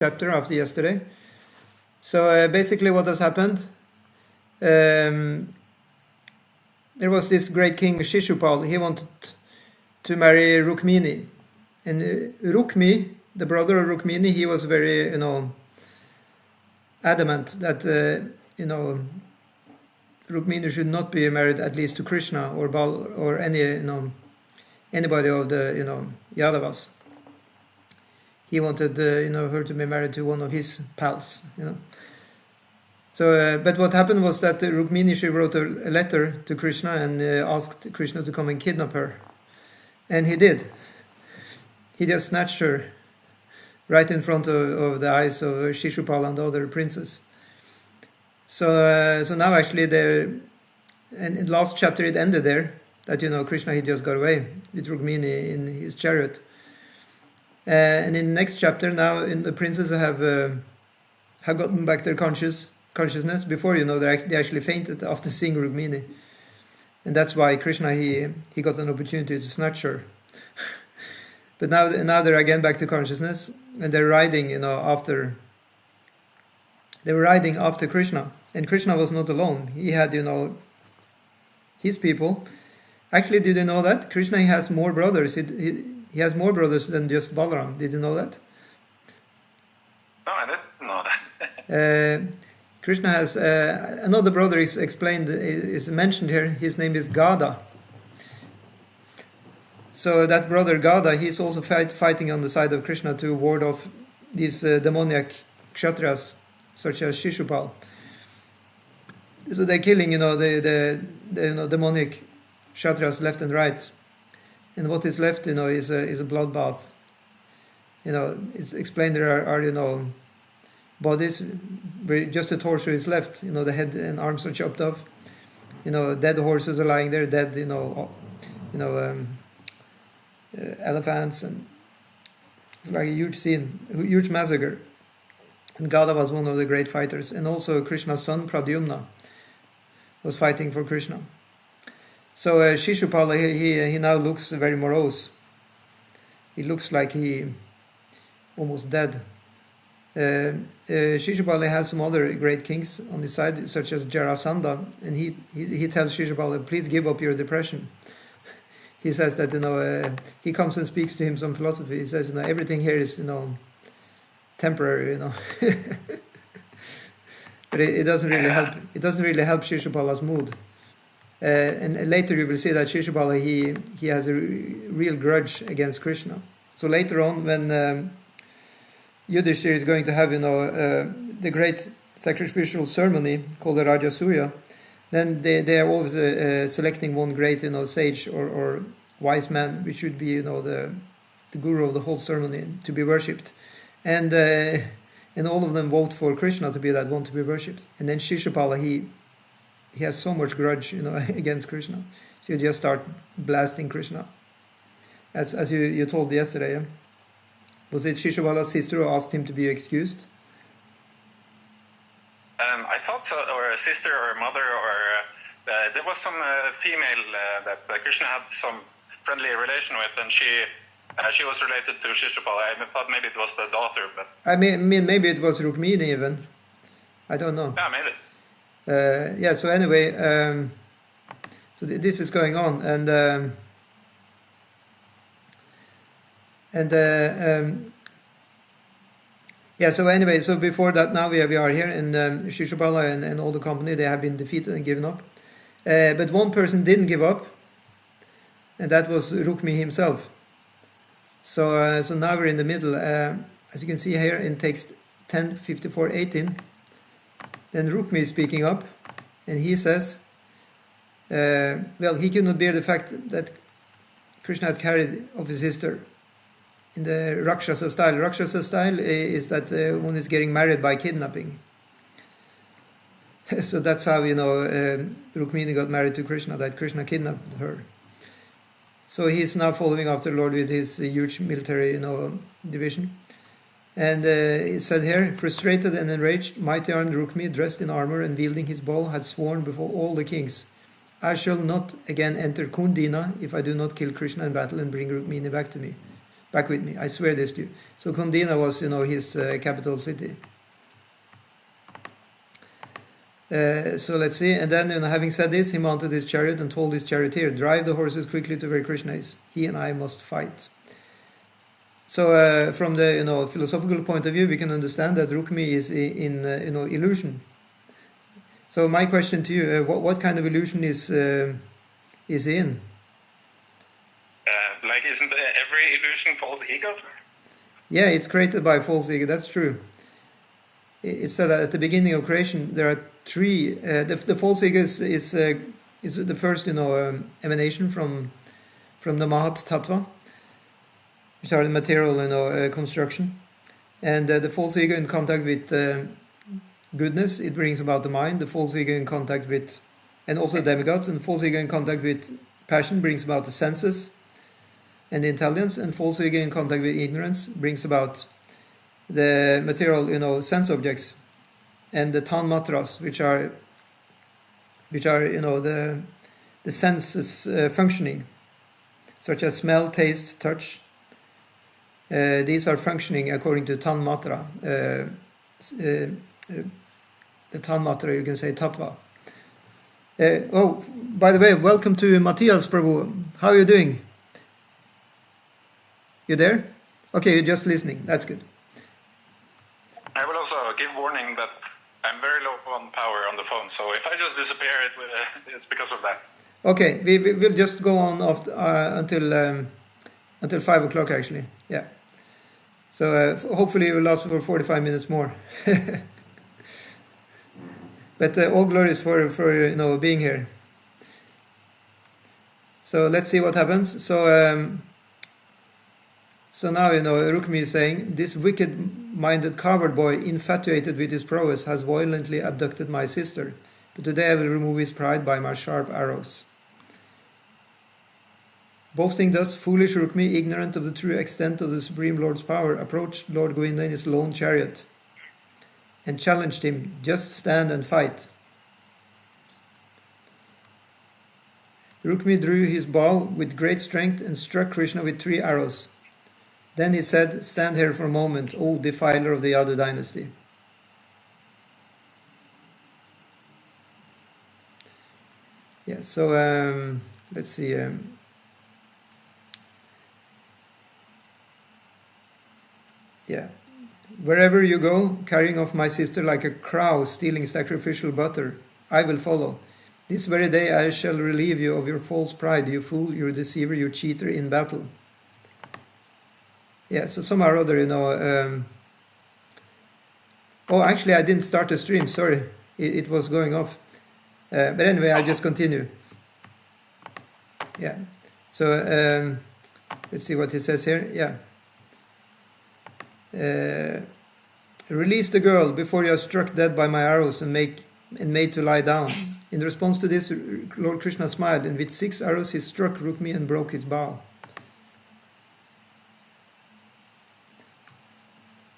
chapter after yesterday. So basically what has happened, there was this great king Shishupal. He wanted to marry Rukmini. And Rukmi, the brother of Rukmini, he was very, adamant that, Rukmini should not be married at least to Krishna or Bal or anybody of the, Yadavas. He wanted, her to be married to one of his pals, So, but what happened was that Rukmini, she wrote a letter to Krishna and asked Krishna to come and kidnap her. And he did. He just snatched her right in front of the eyes of Shishupal and the other princes. So now actually and in the last chapter it ended there, that, Krishna, he just got away with Rukmini in his chariot. And in the next chapter now, the princes have gotten back their consciousness. Before, they actually fainted after seeing Rukmini. And that's why Krishna, he got an opportunity to snatch her. But now they're again back to consciousness, and they're riding, after Krishna. And Krishna was not alone. He had, his people. Actually, did you know that? Krishna, he has more brothers. He has more brothers than just Balaram. Did you know that? No, I didn't know that. Krishna has another brother is mentioned here. His name is Gada. So that brother Gada, he's also fighting on the side of Krishna to ward off these demoniac kshatriyas, such as Shishupal. So they're killing, the demonic kshatriyas left and right. And what is left, is a bloodbath. It's explained there are bodies, where just the torso is left. The head and arms are chopped off. Dead horses are lying there, dead, elephants, and it's like a huge scene, a huge massacre. And Gada was one of the great fighters, and also Krishna's son Pradyumna was fighting for Krishna. So Shishupala, he now looks very morose. He looks like he almost dead. Shishupala has some other great kings on his side, such as Jarasandha, and he tells Shishupala, please give up your depression. He says that, he comes and speaks to him some philosophy. He says, everything here is, temporary, But it doesn't really help. It doesn't really help Shishupala's mood. And later you will see that Shishupala, he has a real grudge against Krishna. So later on, when Yudhishthira is going to have, the great sacrificial ceremony called the Rajasuya, then they are always selecting one great, sage or wise man, which should be, the guru of the whole ceremony, to be worshipped. And all of them vote for Krishna to be that one to be worshipped. And then Shishupala, he has so much grudge, against Krishna. So you just start blasting Krishna. As you told yesterday, yeah? Was it Shishupala's sister who asked him to be excused? I thought so, or a sister or a mother, or there was some female that Krishna had some friendly relation with, and she was related to Shishupala. I thought maybe it was the daughter, but I mean maybe it was Rukmini even. I don't know. Yeah, maybe. So anyway, so this is going on, so anyway, so before that, now we are here, and Shishupala and all the company, they have been defeated and given up. But one person didn't give up, and that was Rukmi himself. So now we're in the middle. As you can see here in text 10:54:18, then Rukmi is speaking up, and he says, he could not bear the fact that Krishna had carried off his sister in the Rakshasa style. Rakshasa style is that one is getting married by kidnapping. So that's how, Rukmini got married to Krishna, that Krishna kidnapped her. So he's now following after the Lord with his huge military, division. And it said here, frustrated and enraged, mighty armed Rukmi, dressed in armor and wielding his bow, had sworn before all the kings, I shall not again enter Kundina if I do not kill Krishna in battle and bring Rukmini back to me. back with me. I swear this to you. So Kundina was, his capital city. So let's see. And then, having said this, he mounted his chariot and told his charioteer, "Drive the horses quickly to where Krishna is. He and I must fight." So from the philosophical point of view, we can understand that Rukmi is in illusion. So my question to you: what kind of illusion is he in? Like, isn't every illusion false ego? Yeah, it's created by false ego. That's true. It's said that at the beginning of creation there are three. The false ego is the first emanation from the Mahat Tattva, which are the material construction, and the false ego in contact with goodness, it brings about the mind. The false ego in contact with, and also demigods, and false ego in contact with passion brings about the senses and the intelligence, and false ego in contact with ignorance brings about the material, sense objects, and the tanmatras, which are the senses functioning, such as smell, taste, touch. These are functioning according to tanmatra. The tanmatra, you can say tattva. By the way, welcome to Matthias Prabhu. How are you doing? You there? Okay, you're just listening. That's good. I will also give warning that I'm very low on power on the phone, so if I just disappear, it's because of that. Okay, we'll just go on until 5 o'clock actually. Yeah. So hopefully it will last for 45 minutes more. But all glories for being here. So let's see what happens. So now, Rukmi is saying, "This wicked-minded coward boy, infatuated with his prowess, has violently abducted my sister. But today I will remove his pride by my sharp arrows." Boasting thus, foolish Rukmi, ignorant of the true extent of the Supreme Lord's power, approached Lord Govinda in his lone chariot and challenged him, "Just stand and fight." Rukmi drew his bow with great strength and struck Krishna with 3 arrows. Then he said, "Stand here for a moment, O defiler of the Yadu dynasty." Yeah, so let's see. "Wherever you go, carrying off my sister like a crow stealing sacrificial butter, I will follow. This very day I shall relieve you of your false pride, you fool, you deceiver, you cheater in battle." Yeah, so somehow or other, actually I didn't start the stream, sorry. It was going off. But anyway, I'll just continue. Yeah, so let's see what he says here. Yeah. "Release the girl before you are struck dead by my arrows and made to lie down." In response to this, Lord Krishna smiled, and with 6 arrows he struck Rukmi and broke his bow.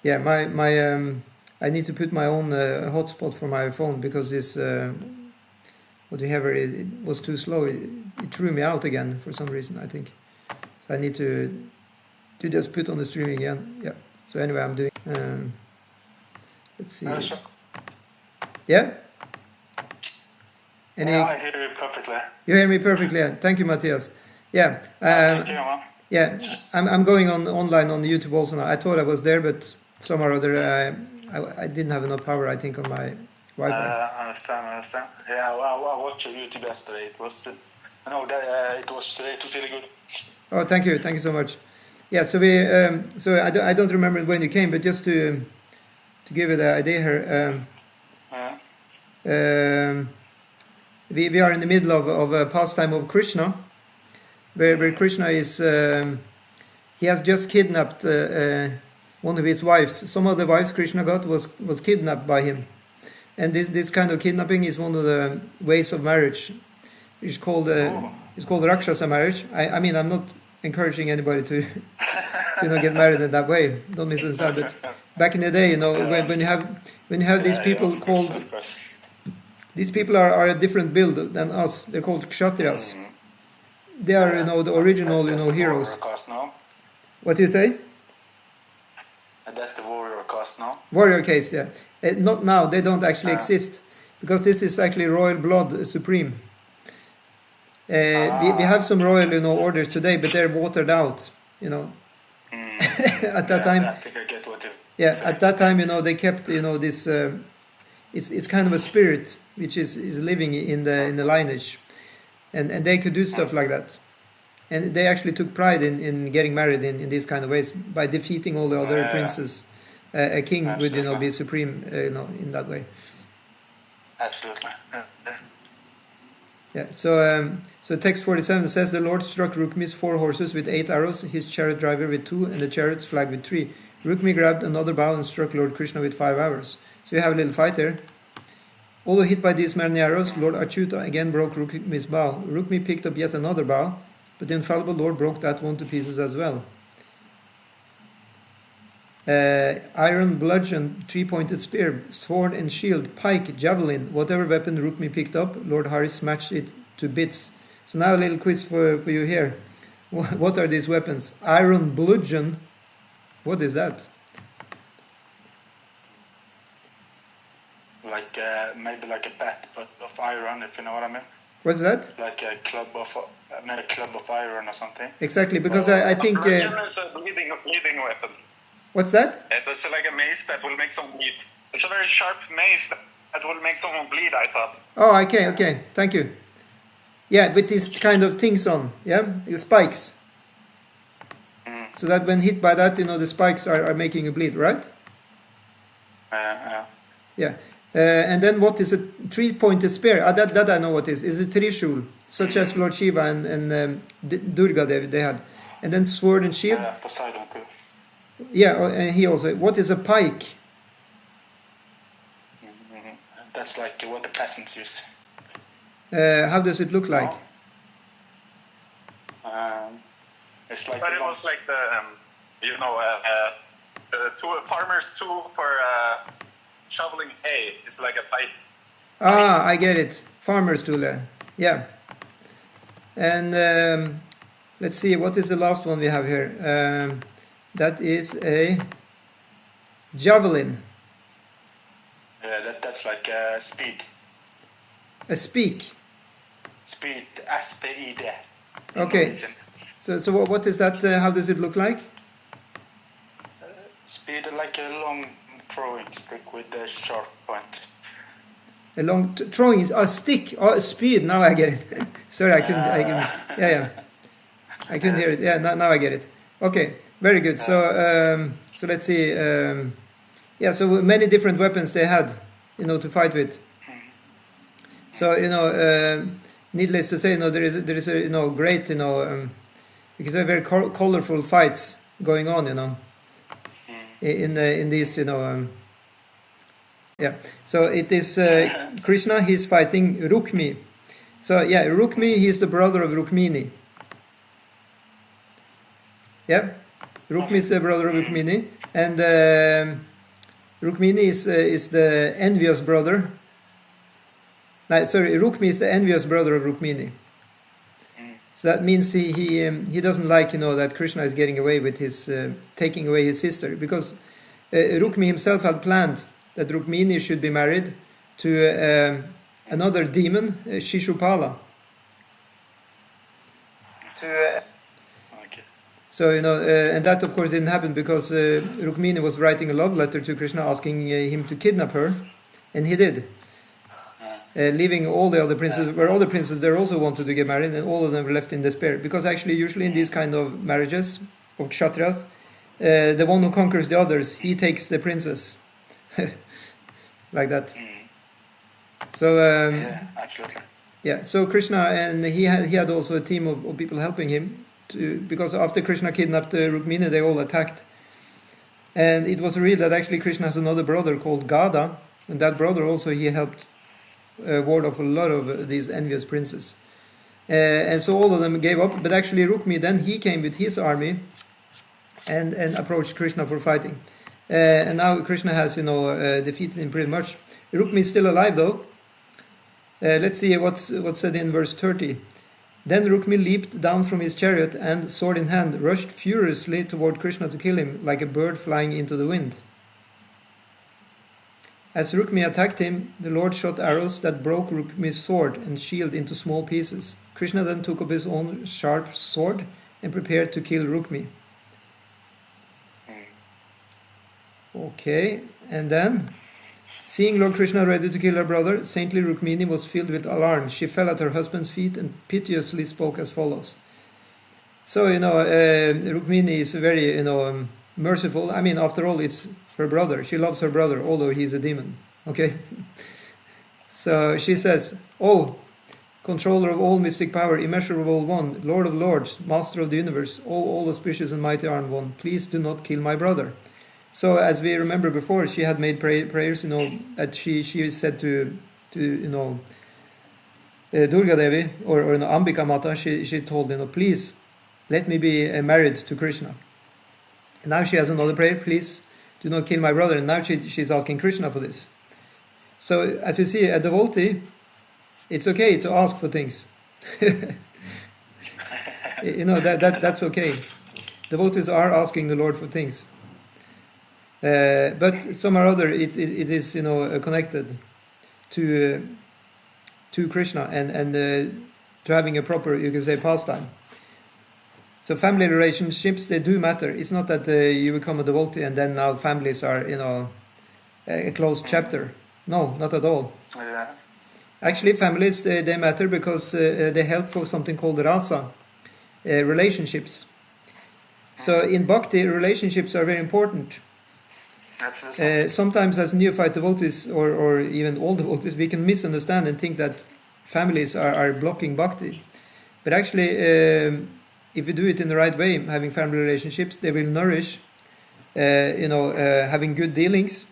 Yeah, I need to put my own hotspot for my phone because this what we have here, it was too slow. It threw me out again for some reason, I think. So I need to just put on the streaming again. Yeah. So anyway, I'm doing. Let's see. Sure. Yeah. Yeah, I hear you perfectly. You hear me perfectly. Thank you, Matthias. Yeah. Thank you, man. Yeah, I'm going online on YouTube also now. I thought I was there, but somehow or other I didn't have enough power, I think, on my Wi-Fi. I understand. Yeah, I watched your YouTube yesterday. It was, it was really good. Oh, thank you so much. Yeah, so I don't remember when you came, but just to give you the idea here, we are in the middle of a pastime of Krishna, where Krishna is, he has just kidnapped one of his wives. Some of the wives Krishna got was kidnapped by him. And this kind of kidnapping is one of the ways of marriage. It's called Rakshasa marriage. I mean, I'm not encouraging anybody to get married in that way. Don't misunderstand. But back in the day, when you have these people called, these people are a different build than us. They're called kshatriyas. They are, the original, heroes. What do you say? And that's the warrior caste now. Warrior caste, yeah. Not now. They don't actually exist because this is actually royal blood supreme. We have some royal, orders today, but they're watered out, At that time, I think I get what you. yeah, at that time, they kept, this. It's kind of a spirit which is living in the lineage, and they could do stuff like that, and they actually took pride in getting married in these kind of ways by defeating all the other princes. A king would, be supreme, in that way. Absolutely. Yeah. So text 47 says the Lord struck Rukmi's 4 horses with 8 arrows, his chariot driver with 2, and the chariot's flag with 3. Rukmi grabbed another bow and struck Lord Krishna with 5 arrows. So you have a little fight here. Although hit by these many arrows, Lord Achyuta again broke Rukmi's bow. Rukmi picked up yet another bow, but the infallible Lord broke that one to pieces as well. Iron bludgeon, 3-pointed spear, sword and shield, pike, javelin, whatever weapon Rukmi picked up, Lord Hari smashed it to bits. So now a little quiz for you here. What are these weapons? Iron bludgeon, what is that? Like maybe like a bat, but of iron, if you know what I mean. What's that? Like a club of iron or something. Exactly, because I think. Bludgeon is a bleeding weapon. What's that? It's like a mace that will make someone bleed. It's a very sharp mace that will make someone bleed, I thought. Oh, okay, thank you. Yeah, with these kind of things on, yeah, the spikes. So that when hit by that, the spikes are making you bleed, right? Yeah. And then what is a 3-pointed spear? That I know what is. Is a Trishul, such as Lord Shiva and Durga they had. And then sword and shield. Poseidon too. Yeah, and he also. What is a pike? That's like what the peasants use. How does it look like? It's like. But it was like the farmer's tool for shoveling hay. It's like a pike. Ah, I get it. Farmer's tool. Yeah. And let's see, what is the last one we have here? That is a javelin. Yeah, that's like speed. A speak. Speed, S-P-E-D. Okay. So what is that? How does it look like? Speed, like a long throwing stick with a sharp point. A long throwing is a stick. Oh, speed. Now I get it. Sorry, I couldn't. Yeah. I couldn't hear it. Yeah, now I get it. Okay, very good. So let's see. So many different weapons they had, to fight with. So needless to say, there is a great, because they're very colorful fights going on, in these, yeah. So it is Krishna. He's fighting Rukmi. So yeah, Rukmi. He's the brother of Rukmini. Yeah, Rukmi is the brother of Rukmini, and Rukmini is the envious brother. Rukmi is the envious brother of Rukmini. So that means he doesn't like that Krishna is getting away with his taking away his sister, because Rukmi himself had planned that Rukmini should be married to another demon, Shishupala. So and that of course didn't happen because Rukmini was writing a love letter to Krishna asking him to kidnap her, and he did. Leaving all the other princes, where all the princes there also wanted to get married, and all of them were left in despair. Because actually, usually in these kind of marriages of kshatriyas, the one who conquers the others, he takes the princess, like that. So absolutely. Yeah. So Krishna, and he had also a team of people helping him, because after Krishna kidnapped Rukmini, they all attacked, and it was revealed that actually Krishna has another brother called Gada, and that brother also he helped ward off a lot of these envious princes, and so all of them gave up. But actually Rukmi then he came with his army and approached Krishna for fighting, and now Krishna has defeated him pretty much. Rukmi is still alive though. Let's see what's said in verse 30. Then Rukmi leaped down from his chariot and, sword in hand, rushed furiously toward Krishna to kill him, like a bird flying into the wind. As Rukmi attacked him, the Lord shot arrows that broke Rukmi's sword and shield into small pieces. Krishna then took up his own sharp sword and prepared to kill Rukmi. Okay, and then, seeing Lord Krishna ready to kill her brother, saintly Rukmini was filled with alarm. She fell at her husband's feet and piteously spoke as follows. So, Rukmini is very, merciful. I mean, after all, it's her brother. She loves her brother, although he's a demon. Okay? So she says, "Oh, controller of all mystic power, immeasurable one, Lord of lords, master of the universe, oh, all auspicious and mighty armed one, please do not kill my brother." So, as we remember before, she had made prayers, that she said to Durga Devi or Ambika Mata. She told, please let me be married to Krishna. And now she has another prayer: please do not kill my brother. And now she's asking Krishna for this. So, as you see, a devotee, it's okay to ask for things. That's okay. Devotees are asking the Lord for things. But somehow or other, it is connected to Krishna and to having a proper, you can say, pastime. So family relationships, they do matter. It's not that you become a devotee and then now families are a closed chapter. No, not at all. Yeah. Actually, families they matter because they help for something called rasa, relationships. So in bhakti, relationships are very important. Sometimes as neophyte devotees or even old devotees, we can misunderstand and think that families are blocking bhakti. But actually, if you do it in the right way, having family relationships, they will nourish, having good dealings.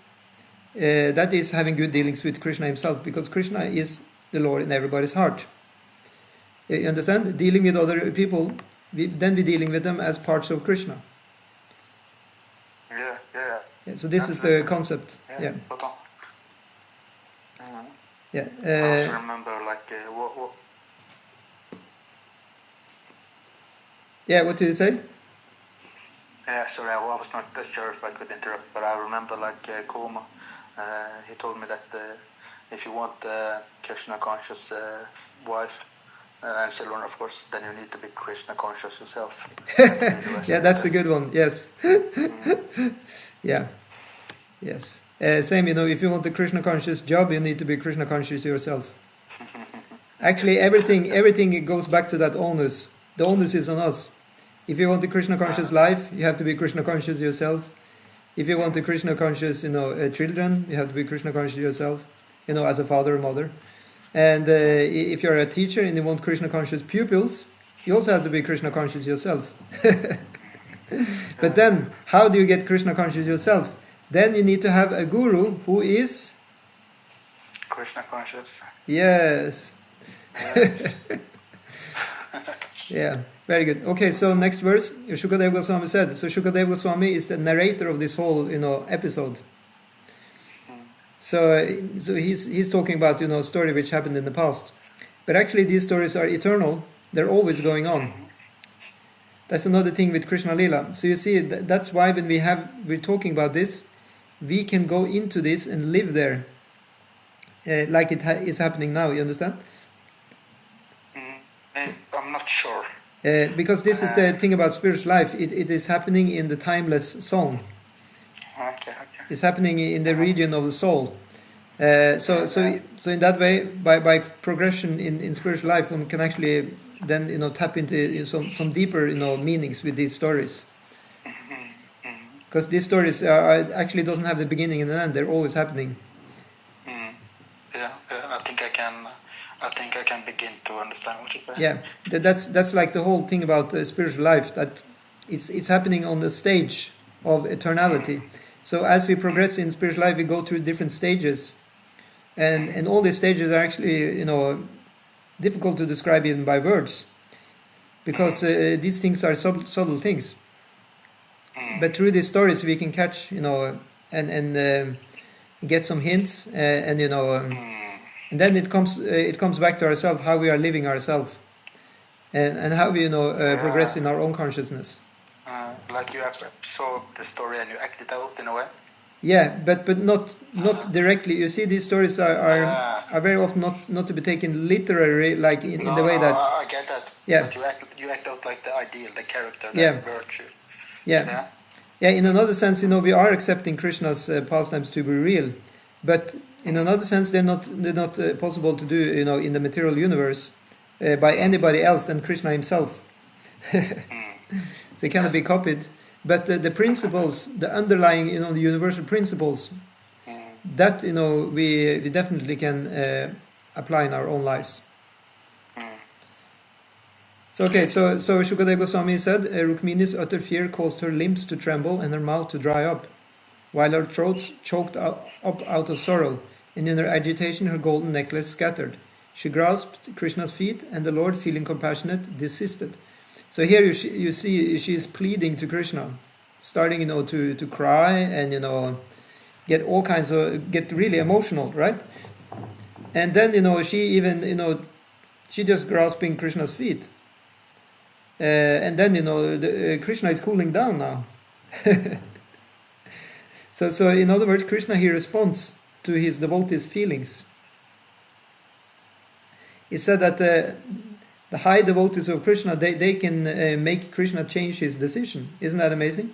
That is having good dealings with Krishna himself, because Krishna is the Lord in everybody's heart. You understand? Dealing with other people, then we're dealing with them as parts of Krishna. Yeah, so this is the concept. Yeah. Yeah. I also remember, what? Yeah. What did you say? Yeah, sorry, I was not sure if I could interrupt, but I remember, Koma. He told me that if you want a Krishna-conscious wife and children, of course, then you need to be Krishna-conscious yourself. Yeah, that's a good one. Yes. Yeah. Yes. Same, if you want a Krishna-conscious job, you need to be Krishna-conscious yourself. Actually, everything goes back to that onus. The onus is on us. If you want a Krishna-conscious life, you have to be Krishna-conscious yourself. If you want a Krishna-conscious, children, you have to be Krishna-conscious yourself, as a father or mother. And if you're a teacher and you want Krishna-conscious pupils, you also have to be Krishna-conscious yourself. But then, how do you get Krishna-conscious yourself? Then you need to have a guru who is Krishna-conscious. Yes. Yeah, very good. Okay, so next verse, Shukadeva Goswami said. So Shukadeva Goswami is the narrator of this whole, episode. So he's talking about, a story which happened in the past. But actually these stories are eternal. They're always going on. That's another thing with Krishna Lila. So you see, that's why when we're talking about this, we can go into this and live there, like it is happening now. You understand? I'm not sure. Because this is the thing about spiritual life. It is happening in the timeless zone. Okay. It's happening in the region of the soul. So in that way, by progression in spiritual life, one can actually then tap into some deeper meanings with these stories. Because these stories actually doesn't have the beginning and the end; they're always happening. Yeah, I think I can begin to understand what you're saying. Yeah, that's like the whole thing about spiritual life, that it's happening on the stage of eternality. So as we progress in spiritual life, we go through different stages, and all these stages are actually difficult to describe even by words, because these things are subtle things. But through these stories, we can catch and get some hints, and then it comes back to ourselves, how we are living ourselves. and how we progress in our own consciousness. Like you absorb the story and you act it out in a way. Yeah, but not directly. You see, these stories are very often not to be taken literally, like in the way that. I get that. Yeah. But you act out like the ideal, the character, the Yeah. virtue. Yeah. Yeah. In another sense, we are accepting Krishna's pastimes to be real, but in another sense, they're not possible to do, in the material universe by anybody else than Krishna himself. They cannot be copied. But the principles, the underlying, the universal principles, that we definitely can apply in our own lives. So Shukadeva Goswami said, Rukmini's utter fear caused her limbs to tremble and her mouth to dry up, while her throat choked up out of sorrow, and in her agitation her golden necklace scattered. She grasped Krishna's feet, and the Lord, feeling compassionate, desisted. So here you see she is pleading to Krishna, starting to cry and get all kinds of get really emotional, right? And then she even she just grasping Krishna's feet, and then Krishna is cooling down now. So in other words, Krishna here responds to his devotees' feelings. It said that the high devotees of Krishna, they can make Krishna change his decision. Isn't that amazing?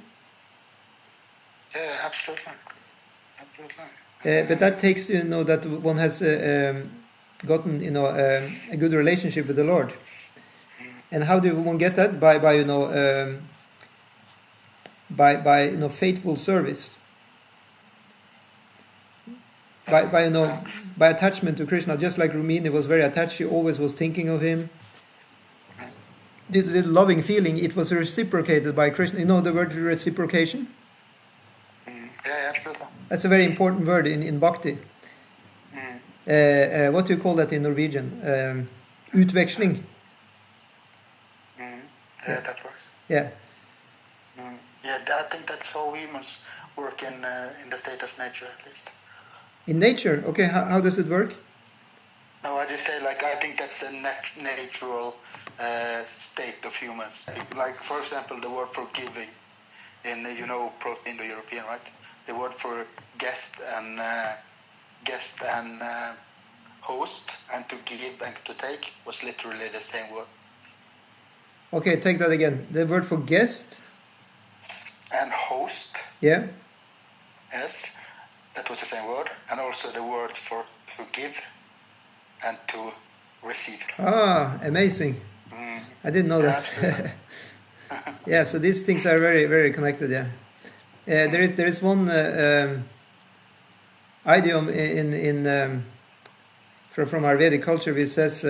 Yeah, absolutely. But that takes that one has gotten a good relationship with the Lord. And how do one get that? By faithful service. By attachment to Krishna, just like Rumini was very attached, she always was thinking of him. This loving feeling, it was reciprocated by Krishna. You know the word reciprocation? Yeah, absolutely. That's a very important word in Bhakti. What do you call that in Norwegian? Utveksling. Yeah, that works. Yeah. Yeah, I think that's how we must work in the state of nature, at least. In nature? Okay, how does it work? No, I just say, I think that's the natural state of humans. Like, for example, the word forgiving in, Proto-Indo-European, right? The word for guest and host, and to give and to take was literally the same word. Okay, take that again. The word for guest and host. Yeah. Yes, that was the same word, and also the word for to give and to receive. Ah, amazing. I didn't know that. Yeah, so these things are very, very connected. Yeah. There is one idiom in from our Vedic culture which says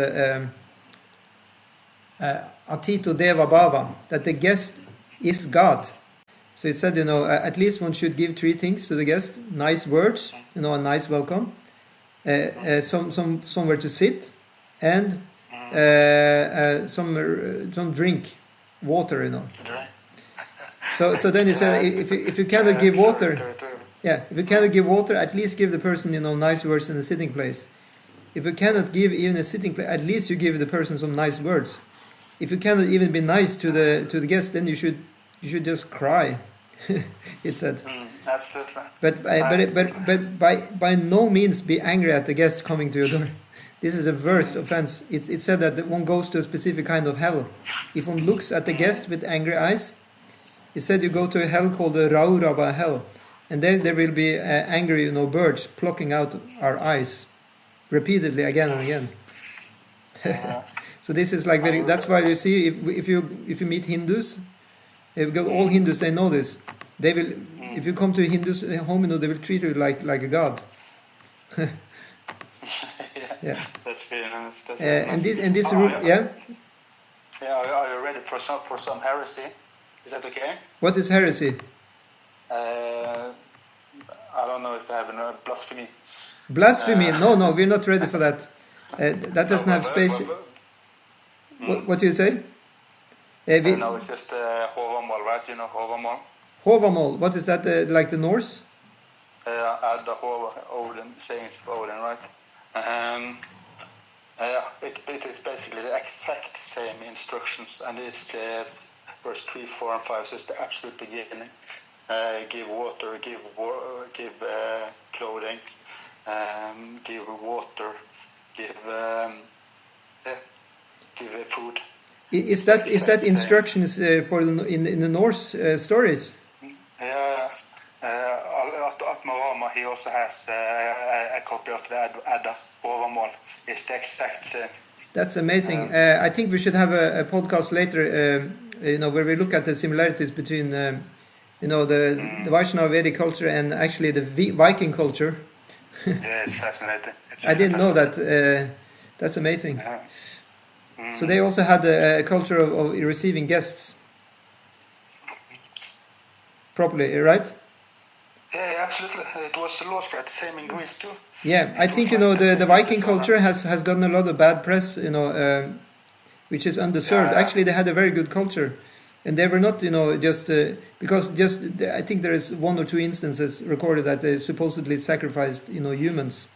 Atito Deva Bhava, that the guest is God. So it said, at least one should give three things to the guest: nice words, a nice welcome, somewhere to sit, and some drink, water, So then he said, if you cannot give water, if you cannot give water, at least give the person, nice words in a sitting place. If you cannot give even a sitting place, at least you give the person some nice words. If you cannot even be nice to the guest, then you should just cry. It said. Absolutely. But by no means be angry at the guest coming to your door. This is a worst offense. It said that one goes to a specific kind of hell. If one looks at the guest with angry eyes, it said you go to a hell called the Raurava hell, and then there will be angry, birds plucking out our eyes repeatedly again and again. So this is like very. That's why you see if you meet Hindus, because all Hindus they know this. They will if you come to a Hindu's home, they will treat you like a god. Yeah. That's very nice. That's and this room, yeah. Yeah, are you ready for some heresy? Is that okay? What is heresy? I don't know if they have a blasphemy. Blasphemy? No, we're not ready for that. That doesn't have space. What do you say? No, it's just Håvamål, right? You know Håvamål? Håvamål, what is that, like the Norse? The Odin, sayings of Odin, right? It is basically the exact same instructions, and it's verse 3, 4, and 5. So it's the absolute beginning. Give water, give clothing, give water, give food. Is that instructions for in the Norse stories? Yeah. At Marama, he also has a copy of the Edda Overmål. It's the exact same. That's amazing. I think we should have a podcast later, where we look at the similarities between, the Vaishnava Vedic culture and actually the Viking culture. Yeah, it's fascinating. I didn't know that. That's amazing. So they also had a culture of receiving guests properly, right? Yeah, absolutely. It was lost at the same in Greece too. Yeah, I think the Viking culture has gotten a lot of bad press, which is undeserved. Yeah. Actually, they had a very good culture, and they were not, just because I think there is 1 or 2 instances recorded that they supposedly sacrificed, humans,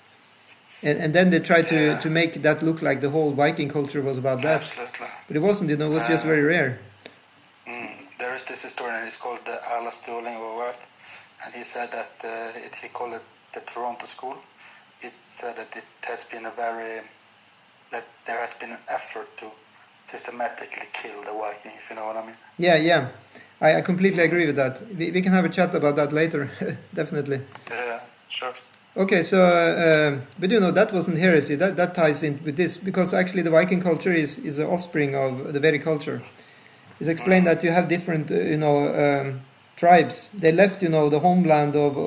and then they tried to make that look like the whole Viking culture was about that. Absolutely. But it wasn't. It was just very rare. There is this historian. It's called Erla Stirling Overwert. And he said that he called it the Toronto School. It said that it has been that there has been an effort to systematically kill the Viking, if you know what I mean. Yeah. I completely agree with that. We can have a chat about that later, definitely. Yeah, sure. Okay, so, but that wasn't heresy. That ties in with this, because actually the Viking culture is an offspring of the Vedic culture. It's explained that you have different, tribes. They left, the homeland of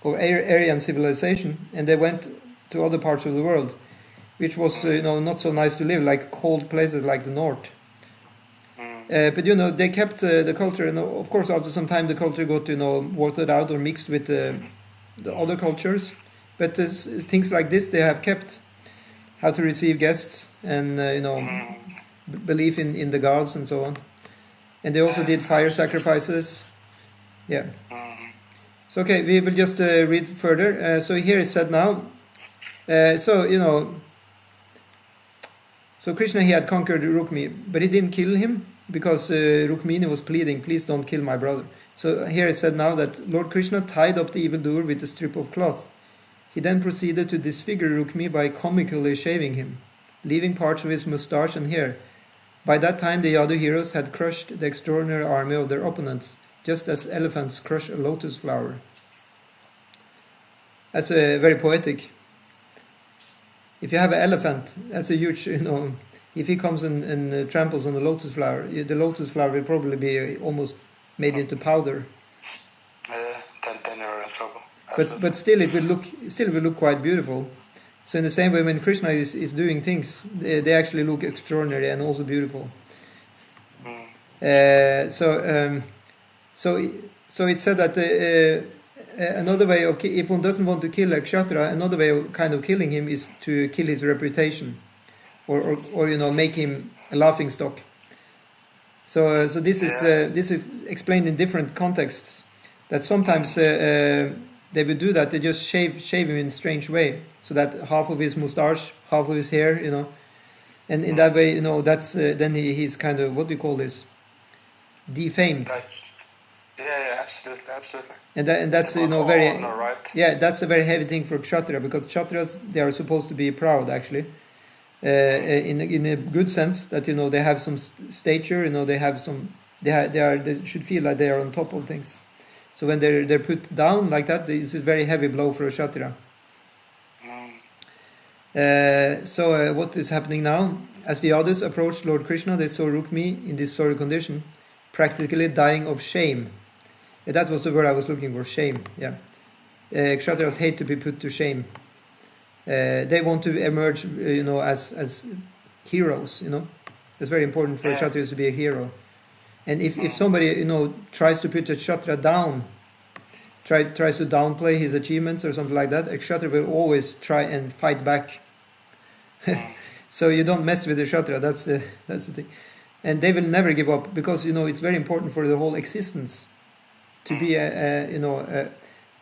Aryan civilization, and they went to other parts of the world, which was, not so nice to live, like cold places like the north. But they kept the culture, and of course after some time the culture got, watered out or mixed with the other cultures. But things like this they have kept: how to receive guests, and belief in the gods and so on. And they also did fire sacrifices. Yeah. So okay, we will just read further. So here it said now. So Krishna, he had conquered Rukmi, but he didn't kill him because Rukmini was pleading, "Please don't kill my brother." So here it said now that Lord Krishna tied up the evildoer with a strip of cloth. He then proceeded to disfigure Rukmi by comically shaving him, leaving parts of his moustache and hair. By that time, the Yadu heroes had crushed the extraordinary army of their opponents, just as elephants crush a lotus flower. That's very poetic. If you have an elephant, that's a huge, if he comes and tramples on the lotus flower will probably be almost made into powder. Then you're in trouble. But still, it will look quite beautiful. So in the same way, when Krishna is doing things, they actually look extraordinary and also beautiful. So it said that another way of if one doesn't want to kill a kshatriya, another way of kind of killing him is to kill his reputation, or make him a laughing stock. So this is explained in different contexts. That sometimes they would do that. They just shave him in a strange way, so that half of his moustache, half of his hair, and in that way, that's then he's kind of, what do you call this? Defamed. Yeah, absolutely. And that's very honor, right? Yeah, that's a very heavy thing for kshatriya, because kshatriyas, they are supposed to be proud actually, in a good sense, that they have some stature, they have some, they should feel like they are on top of things. So when they're put down like that, it's a very heavy blow for a kshatriya. So what is happening now? As the others approached Lord Krishna, they saw Rukmi in this sorry condition, practically dying of shame. That was the word I was looking for, shame. Yeah, Kshatriyas hate to be put to shame. They want to emerge, as heroes. It's very important for Kshatriyas to be a hero. And if somebody, tries to put a Kshatriya down, tries to downplay his achievements or something like that, a Kshatriya will always try and fight back. So you don't mess with the Kshatriya. That's the thing. And they will never give up, because it's very important for the whole existence to be a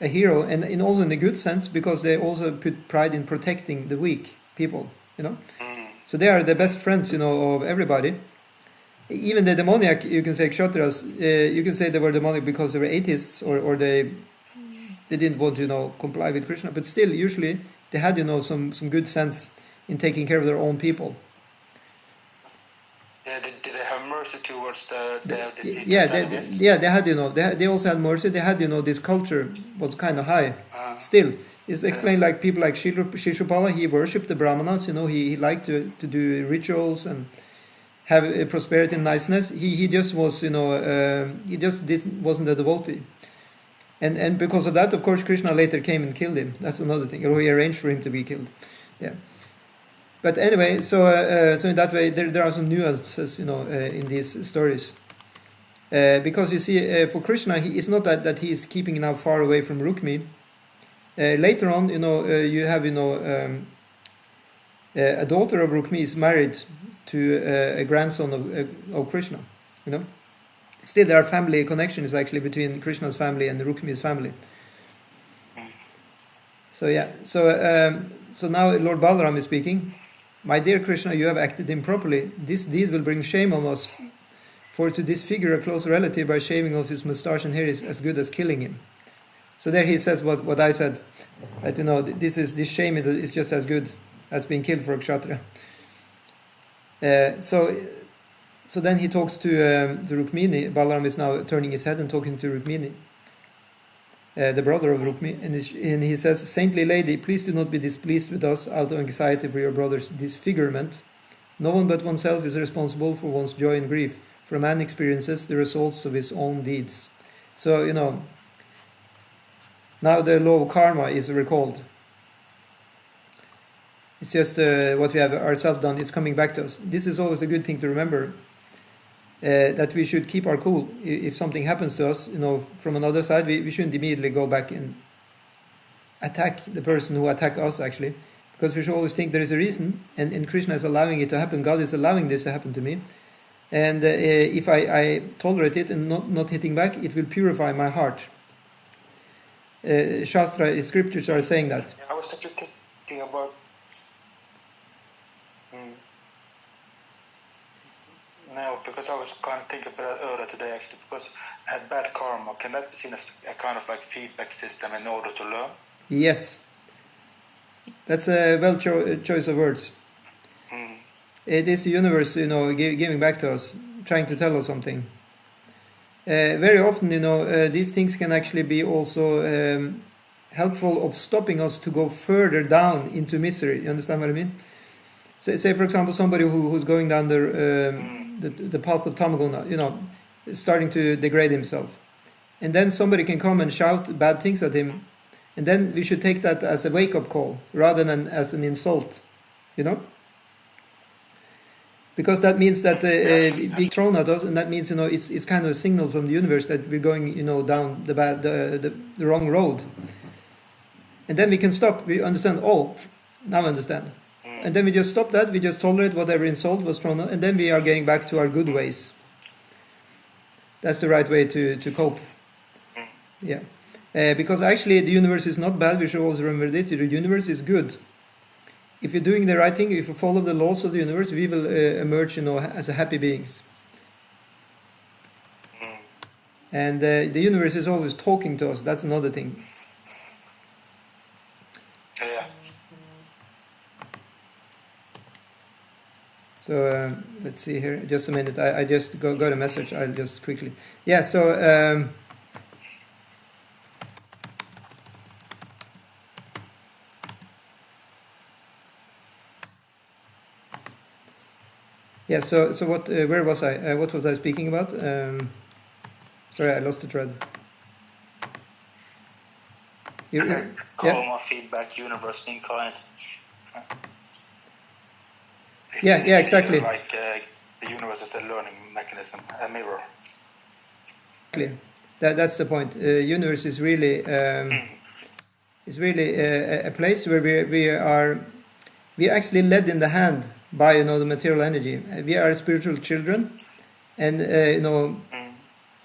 hero, and also in a good sense, because they also put pride in protecting the weak people. you know. So they are the best friends, you know, of everybody. Even the demoniac, you can say kshatriyas, you can say they were demonic because they were atheists, or they didn't want to, you know, comply with Krishna. But still, usually they had, you know, some good sense in taking care of their own people. Yeah, did they have mercy towards the they had, you know, they also had mercy. They had, you know, this culture was kind of high. Still, it's explained like people like Shishupala, he worshipped the Brahmanas, you know, he liked to do rituals and have prosperity and niceness. He just was, you know, wasn't a devotee. And because of that, of course, Krishna later came and killed him. That's another thing. Or he arranged for him to be killed. Yeah. But anyway, so in that way, there are some nuances, you know, in these stories. Because you see, for Krishna, it's not that he is keeping now far away from Rukmi. Later on, you know, you have, you know, a daughter of Rukmi is married to a grandson of Krishna, you know. Still, there are family connections actually between Krishna's family and Rukmi's family. So yeah, so now Lord Balaram is speaking. My dear Krishna, you have acted improperly. This deed will bring shame on us. For to disfigure a close relative by shaving off his mustache and hair is as good as killing him. So there he says what I said, that, you know, this shame is just as good as being killed for a kshatriya. So then he talks to Rukmini. Balaram is now turning his head and talking to Rukmini, the brother of Rukmi, and he says, Saintly lady, please do not be displeased with us out of anxiety for your brother's disfigurement. No one but oneself is responsible for one's joy and grief, for a man experiences the results of his own deeds. So, you know, now the law of karma is recalled. It's just what we have ourselves done, it's coming back to us. This is always a good thing to remember, that we should keep our cool. If something happens to us, you know, from another side, we shouldn't immediately go back and attack the person who attacked us, actually. Because we should always think there is a reason, and Krishna is allowing it to happen. God is allowing this to happen to me. And if I tolerate it and not hitting back, it will purify my heart. Shastra, scriptures are saying that. I was actually thinking about... No, because I was kind of thinking about that earlier today, actually, because I had bad karma. Can that be seen as a kind of like feedback system in order to learn? Yes. That's a choice of words. It is the universe, you know, giving back to us, trying to tell us something. Very often, you know, these things can actually be also helpful of stopping us to go further down into misery. You understand what I mean? Say for example, somebody who's going down the path of tamaguna, you know, starting to degrade himself. And then somebody can come and shout bad things at him. And then we should take that as a wake-up call rather than as an insult, you know? Because that means that being thrown at us, and that means, you know, it's kind of a signal from the universe that we're going, you know, down the wrong road. And then we can stop. We understand, now I understand. And then we just stop that, we just tolerate whatever insult was thrown at, and then we are getting back to our good ways. That's the right way to cope. Yeah. Because actually the universe is not bad, we should always remember this, the universe is good. If you're doing the right thing, if you follow the laws of the universe, we will emerge, you know, as happy beings. And the universe is always talking to us, that's another thing. Yeah. So let's see here, just a minute, I just got a message, I'll just quickly... Yeah, so... Yeah, so what? Where was I? What was I speaking about? Sorry, I lost the thread. Karma, feedback, universe being kind. Yeah, exactly. Like the universe is a learning mechanism, a mirror. Exactly. That's the point. Universe is really a place where we are actually led in the hand by, you know, the material energy. We are spiritual children, and you know,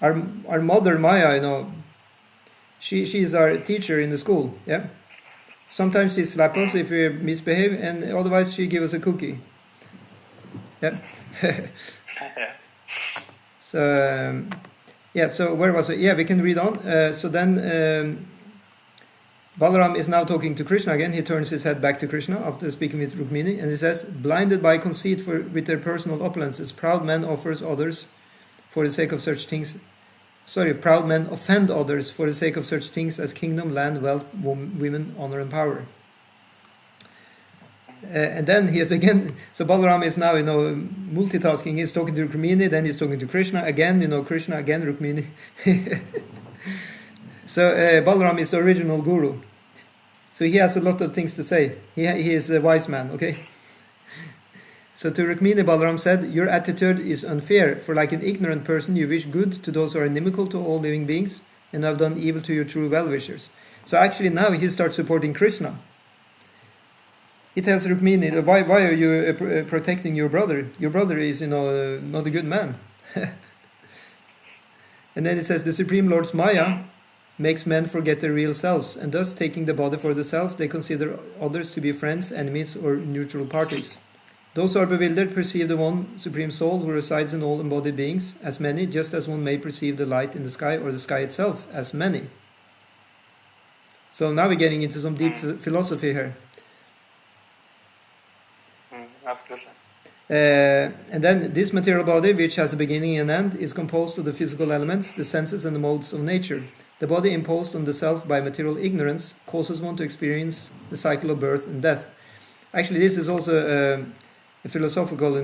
our mother Maya, you know, she is our teacher in the school. Yeah. Sometimes she slaps us if we misbehave, and otherwise she gives us a cookie. Yeah. So so where was it? Yeah, we can read on. So then Balaram is now talking to Krishna again. He turns his head back to Krishna after speaking with Rukmini, and he says, blinded by conceit with their personal opulences, proud men offers others for the sake of such things. Proud men offend others for the sake of such things as kingdom, land, wealth, women, honor, and power. And then he is again, so Balaram is now, multitasking. He's talking to Rukmini, then he's talking to Krishna again, Krishna again, Rukmini. So Balaram is the original guru. So he has a lot of things to say. He is a wise man, okay? So to Rukmini, Balaram said, your attitude is unfair, for like an ignorant person, you wish good to those who are inimical to all living beings, and have done evil to your true well-wishers. So actually now he starts supporting Krishna. He tells Rukmini, why are you protecting your brother? Your brother is, not a good man. And then it says, the Supreme Lord's Maya makes men forget their real selves, and thus, taking the body for the self, they consider others to be friends, enemies, or neutral parties. Those who are bewildered perceive the one Supreme Soul who resides in all embodied beings as many, just as one may perceive the light in the sky or the sky itself as many. So now we're getting into some deep philosophy here. Absolutely. And then this material body, which has a beginning and end, is composed of the physical elements, the senses and the modes of nature. The body imposed on the self by material ignorance causes one to experience the cycle of birth and death. Actually, this is also a philosophical,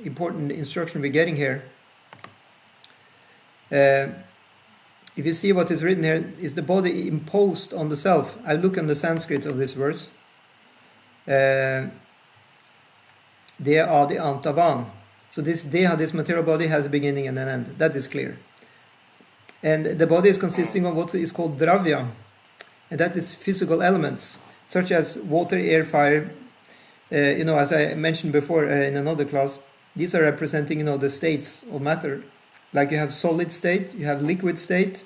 important instruction we're getting here. If you see what is written here, is the body imposed on the self. I look on the Sanskrit of this verse. Deha adi antavan. So this deha, this material body, has a beginning and an end. That is clear. And the body is consisting of what is called dravya, and that is physical elements, such as water, air, fire. As I mentioned before in another class, these are representing, the states of matter. Like you have solid state, you have liquid state,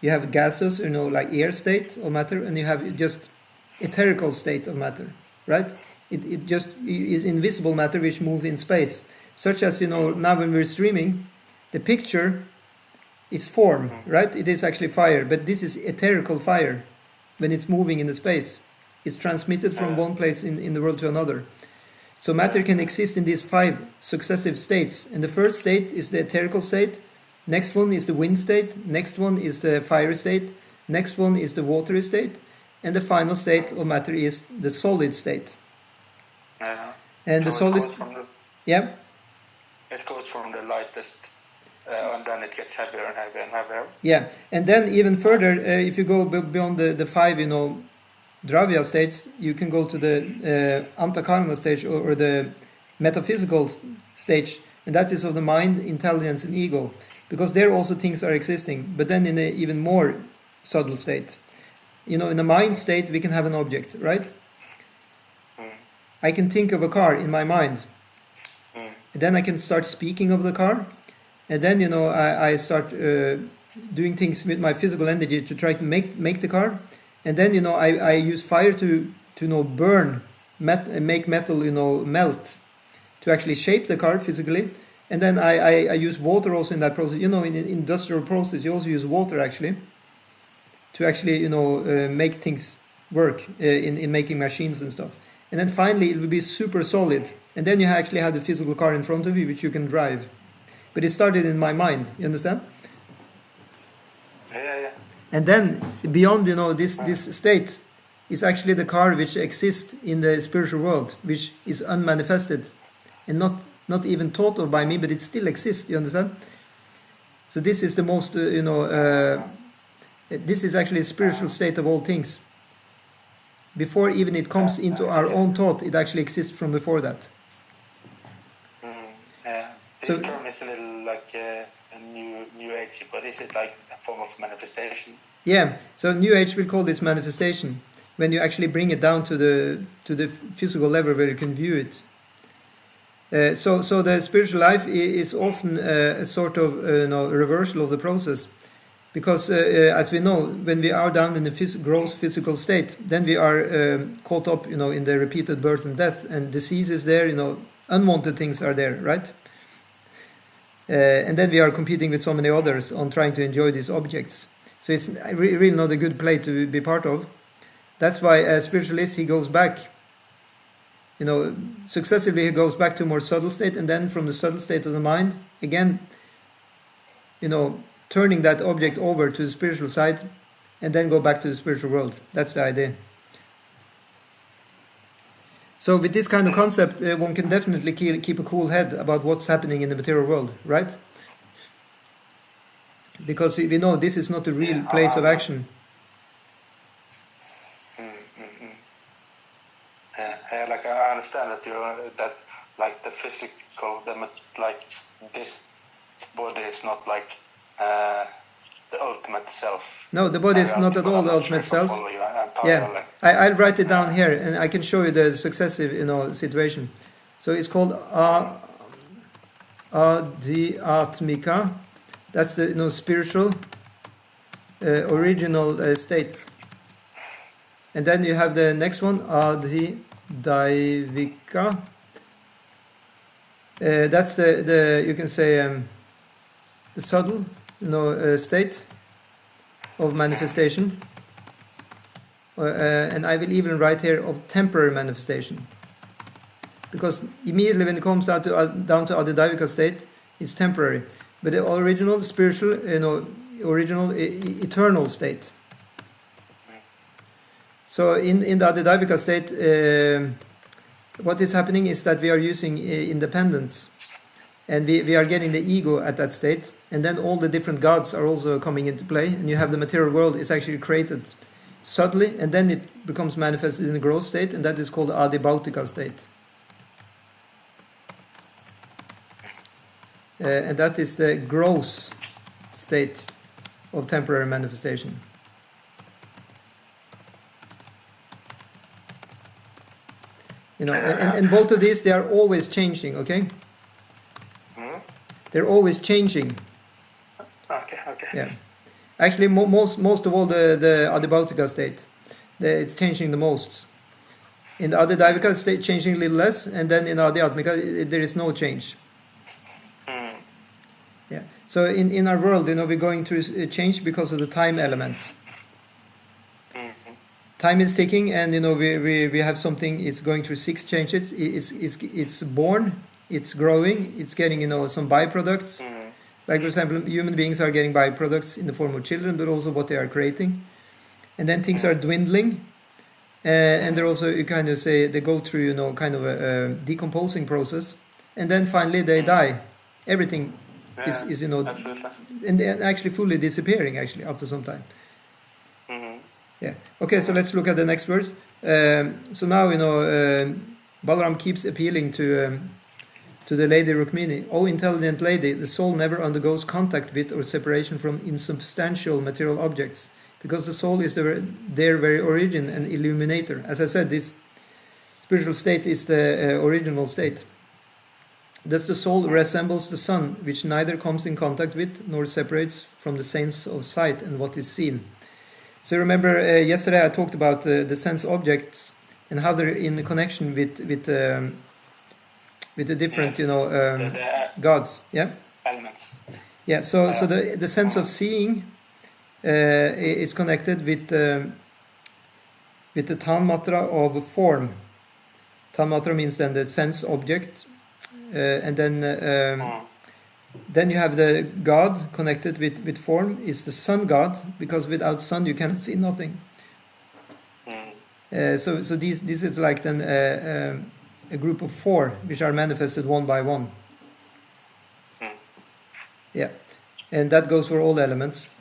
you have gases, like air state of matter, and you have just etherical state of matter, right? It just is invisible matter which moves in space. Such as, now when we're streaming, the picture is form, right? It is actually fire, but this is etherical fire when it's moving in the space. It's transmitted from one place in the world to another. So matter can exist in these 5 successive states. And the first state is the etherical state. Next one is the wind state. Next one is the fire state. Next one is the watery state. And the final state of matter is the solid state. And so the solid... Yeah? It goes from the lightest, and then it gets heavier and heavier and heavier. Yeah, and then even further, if you go beyond the 5, Dravya states, you can go to the Antakarana stage or the metaphysical stage, and that is of the mind, intelligence, and ego, because there also things are existing, but then in an even more subtle state. In the mind state, we can have an object, right? I can think of a car in my mind, and then I can start speaking of the car, and then I start doing things with my physical energy to try to make the car. And then, I use fire to burn, make metal, melt, to actually shape the car physically. And then I use water also in that process. In an industrial process, you also use water actually, to actually, make things work in making machines and stuff. And then finally, it will be super solid. And then you actually have the physical car in front of you, which you can drive. But it started in my mind, you understand? Yeah. And then beyond, this state is actually the car which exists in the spiritual world, which is unmanifested and not even thought of by me, but it still exists. You understand? So this is the most, this is actually a spiritual state of all things. Before even it comes into our own thought, it actually exists from before that. This term is a little like a new age, but is it like a form of manifestation? Yeah, so New Age will call this manifestation, when you actually bring it down to the physical level where you can view it. So the spiritual life is often a sort of reversal of the process, Because as we know, when we are down in the gross physical state, then we are caught up, in the repeated birth and death, and disease is there, unwanted things are there, right? And then we are competing with so many others on trying to enjoy these objects. So it's really not a good play to be part of. That's why a spiritualist, he goes back, successively he goes back to a more subtle state, and then from the subtle state of the mind, again, turning that object over to the spiritual side, and then go back to the spiritual world. That's the idea. So with this kind of concept, one can definitely keep a cool head about what's happening in the material world, right? Because we know this is not the real place of action. Like I understand that like the physical, like this body is not like the ultimate self. No, the body is not at all the ultimate self. Yeah, I'll write it down here, and I can show you the successive, situation. So it's called Adhyatmika. That's the spiritual original state. And then you have the next one, Adhydaivika. That's the you can say the subtle state of manifestation. And I will even write here of temporary manifestation, because immediately when it comes down to Adhydaivika state, it's temporary. But the original spiritual, original eternal state. So in the Adhydaivika state, what is happening is that we are using independence, and we are getting the ego at that state, and then all the different gods are also coming into play, and you have the material world is actually created subtly, and then it becomes manifested in the gross state, and that is called the Adhibhautika state. And that is the gross state of temporary manifestation. And both of these, they are always changing, okay? They're always changing. Okay. Yeah. Actually, most of all, the Adhibhautika state, it's changing the most. In the Adhydaivika state, changing a little less, and then in Adhyatmika, there is no change. Yeah. So in our world, we're going through change because of the time element. Time is ticking, and we have something. It's going through 6 changes. It's born, it's growing, it's getting some byproducts. Like for example, human beings are getting byproducts in the form of children, but also what they are creating. And then things are dwindling, and they're also, you kind of say, they go through kind of a decomposing process, and then finally they die. Everything is and actually fully disappearing actually after some time. Yeah. Okay, so let's look at the next verse. So now Balaram keeps appealing to the lady Rukmini. O intelligent lady, the soul never undergoes contact with or separation from insubstantial material objects, because the soul is their very origin and illuminator. As I said, this spiritual state is the original state. Thus the soul resembles the sun, which neither comes in contact with nor separates from the sense of sight and what is seen. So remember, yesterday I talked about the sense objects and how they're in connection with the different, gods. Yeah. Elements. Yeah. So the sense of seeing is connected with the tanmatra of form. Tanmatra means then the sense object, and then you have the God connected with form, is the sun God, because without sun you cannot see nothing. So this is like then a group of 4 which are manifested one by one. Yeah, and that goes for all elements.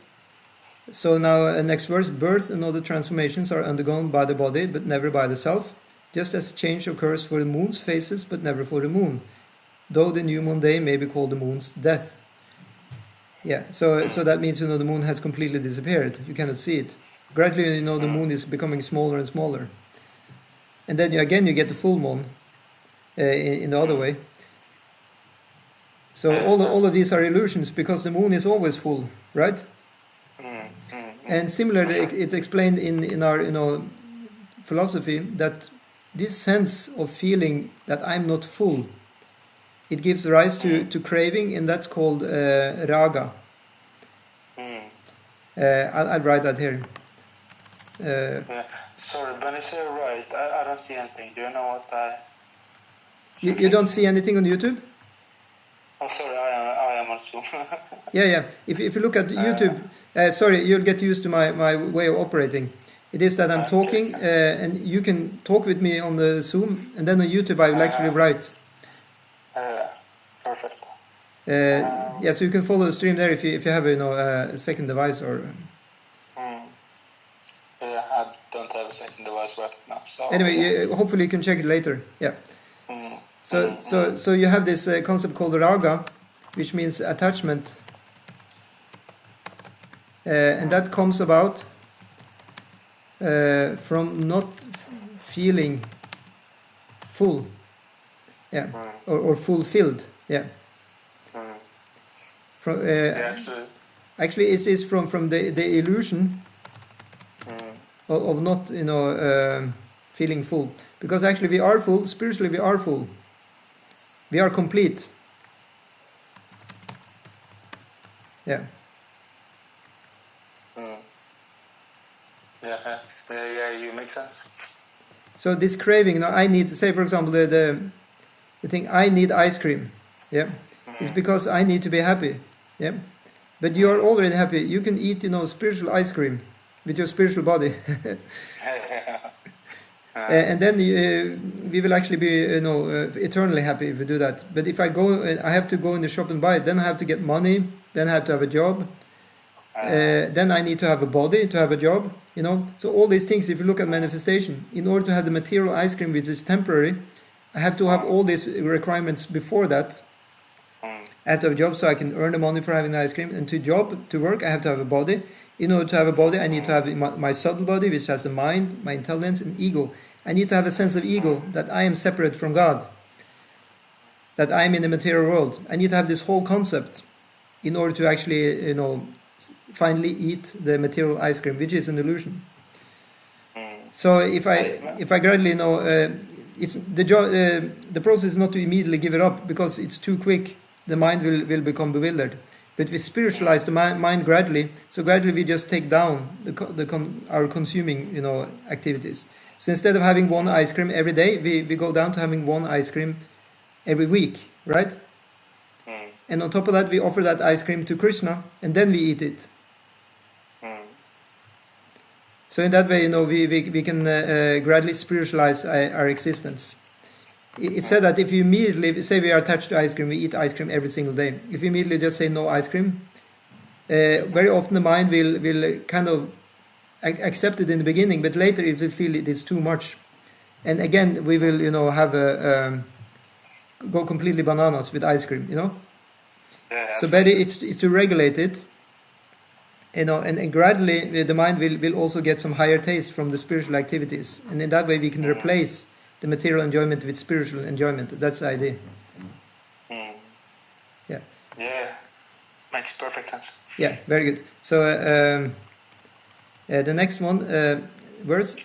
So now next verse, birth and other transformations are undergone by the body but never by the self, just as change occurs for the moon's phases but never for the moon, though the new moon day may be called the moon's death. Yeah, so that means the moon has completely disappeared. You cannot see it. Gradually, the moon is becoming smaller and smaller. And then you get the full moon in the other way. So all of these are illusions, because the moon is always full, right? And similarly, it's explained in our philosophy that this sense of feeling that I'm not full, it gives rise to craving, and that's called raga. I'll write that here. Sorry, when you say right, I don't see anything. Do you know what I... You don't see anything on YouTube? Oh, sorry, I am on Zoom. Yeah. If you look at YouTube, sorry, you'll get used to my way of operating. It is that I'm talking, and you can talk with me on the Zoom, and then on YouTube I will actually write. Perfect. So you can follow the stream there if you have a second device or. Yeah, I don't have a second device right now. So anyway, hopefully you can check it later. Yeah. So you have this concept called raga, which means attachment, and that comes about from not feeling full, or fulfilled, From actually, it is from the illusion of not feeling full, because actually we are full spiritually. We are full. We are complete. Yeah. Yeah, you make sense. So this craving, I need, say for example, the thing, I need ice cream. Yeah. It's because I need to be happy. Yeah. But you are already happy. You can eat, spiritual ice cream with your spiritual body. And then we will actually be, eternally happy if we do that. But if I have to go in the shop and buy it, then I have to get money, then I have to have a job, then I need to have a body to have a job, So all these things, if you look at manifestation, in order to have the material ice cream, which is temporary, I have to have all these requirements before that. I have to have a job so I can earn the money for having the ice cream. And to work, I have to have a body. In order to have a body, I need to have my subtle body, which has the mind, my intelligence, and ego. I need to have a sense of ego, that I am separate from God, that I am in the material world. I need to have this whole concept in order to actually, finally eat the material ice cream, which is an illusion. So if I gradually it's the process is not to immediately give it up, because it's too quick. The mind will become bewildered. But we spiritualize the mind gradually. So gradually we just take down our consuming, activities. So instead of having one ice cream every day, we go down to having one ice cream every week, right? And on top of that, we offer that ice cream to Krishna, and then we eat it. So in that way, we can gradually spiritualize our existence. It's said that if you immediately say we are attached to ice cream, we eat ice cream every single day. If you immediately just say no ice cream, very often the mind will kind of accept it in the beginning, but later it will feel it is too much, and again we will have go completely bananas with ice cream. So better it's to regulate it, and gradually the mind will also get some higher taste from the spiritual activities, and in that way we can replace the material enjoyment with spiritual enjoyment. That's the idea. Yeah, makes perfect sense. Yeah, very good. So the next one verse,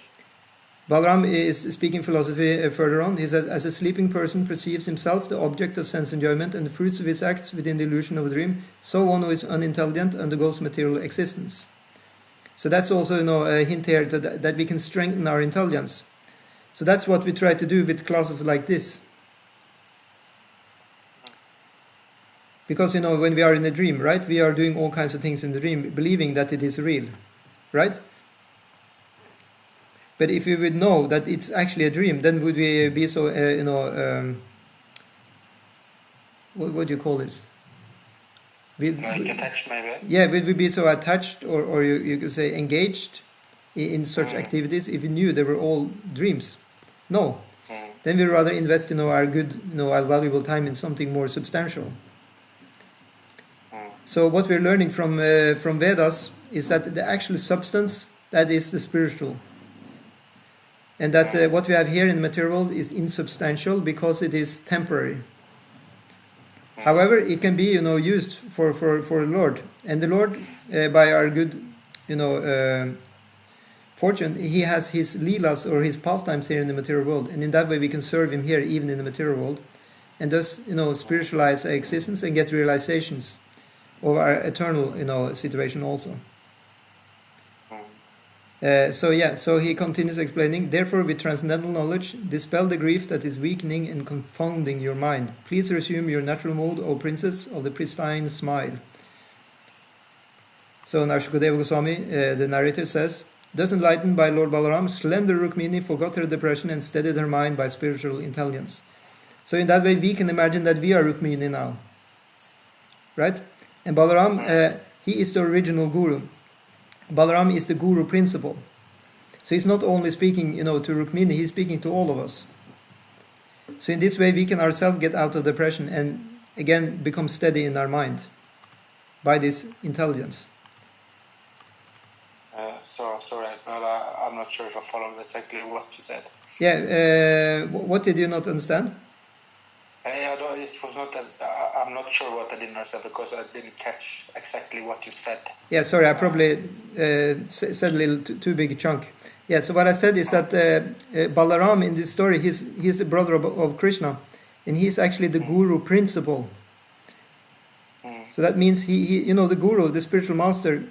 Balaram is speaking philosophy further on. He says, as a sleeping person perceives himself the object of sense enjoyment and the fruits of his acts within the illusion of a dream, so one who is unintelligent undergoes material existence. So that's also a hint here that we can strengthen our intelligence. So that's what we try to do with classes like this. Because, when we are in a dream, right, we are doing all kinds of things in the dream, believing that it is real, right? But if we would know that it's actually a dream, then would we be so, what do you call this? Like attached, maybe? Yeah, would we be so attached, or you could say engaged in such activities if we knew they were all dreams? No. Then we'd rather invest, our good, our valuable time in something more substantial. So what we're learning from Vedas is that the actual substance, that is the spiritual. And that what we have here in the material world is insubstantial because it is temporary. However, it can be, used for the Lord. And the Lord, by our good fortune, he has his leelas or his pastimes here in the material world, and in that way we can serve him here even in the material world, and thus spiritualize our existence and get realizations of our eternal situation also. So he continues explaining, therefore with transcendental knowledge dispel the grief that is weakening and confounding your mind. Please resume your natural mode, O princess of the pristine smile. So now Shukadeva Goswami, the narrator, says, thus enlightened by Lord Balaram, slender Rukmini forgot her depression and steadied her mind by spiritual intelligence. So in that way we can imagine that we are Rukmini now. Right? And Balaram, he is the original guru. Balaram is the guru principle. So he's not only speaking, to Rukmini, he's speaking to all of us. So in this way we can ourselves get out of depression and again become steady in our mind by this intelligence. Sorry, but I'm not sure if I followed exactly what you said. Yeah, what did you not understand? It was not that, I'm not sure what I didn't understand because I didn't catch exactly what you said. Yeah, sorry, I probably said a little too big a chunk. Yeah, so what I said is that Balaram in this story, he's the brother of Krishna, and he's actually the guru principle. So that means he the guru, the spiritual master,